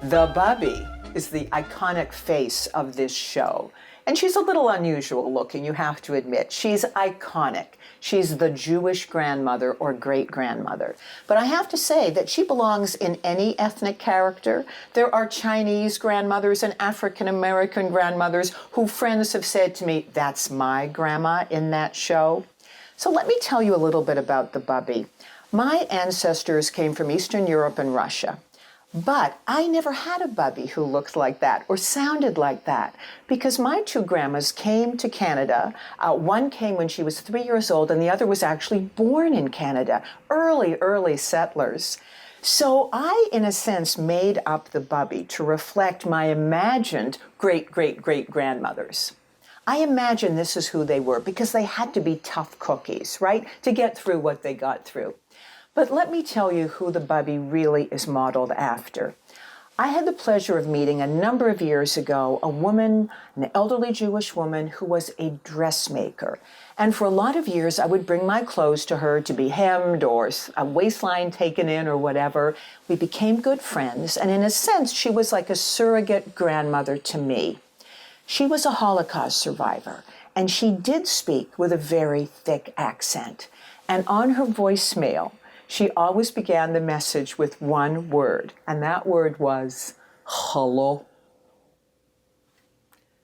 The Bubbe is the iconic face of this show. And she's a little unusual looking, you have to admit. She's iconic. She's the Jewish grandmother or great-grandmother. But I have to say that she belongs in any ethnic character. There are Chinese grandmothers and African-American grandmothers who friends have said to me, that's my grandma in that show. So let me tell you a little bit about the Bubbe. My ancestors came from Eastern Europe and Russia. But I never had a Bubbe who looked like that or sounded like that because my two grandmas came to Canada. One came when she was 3 years old and the other was actually born in Canada, early settlers. So I, in a sense, made up the Bubbe to reflect my imagined great-grandmothers. I imagine this is who they were because they had to be tough cookies, right, to get through what they got through. But let me tell you who the Bubbe really is modeled after. I had the pleasure of meeting a number of years ago a woman, an elderly Jewish woman, who was a dressmaker. And for a lot of years, I would bring my clothes to her to be hemmed or a waistline taken in or whatever. We became good friends, and in a sense, she was like a surrogate grandmother to me. She was a Holocaust survivor, and she did speak with a very thick accent. And on her voicemail, she always began the message with one word, and that word was hello.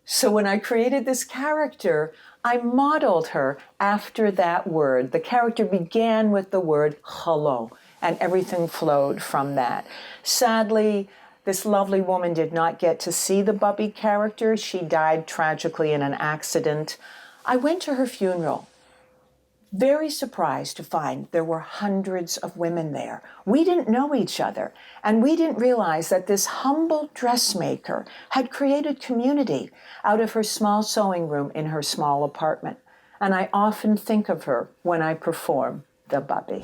So when I created this character, I modeled her after that word. The character began with the word hello, and everything flowed from that. Sadly, this lovely woman did not get to see the Bubbe character. She died tragically in an accident. I went to her funeral. Very surprised to find there were hundreds of women there. We didn't know each other, and we didn't realize that this humble dressmaker had created community out of her small sewing room in her small apartment. And I often think of her when I perform the Bubbe.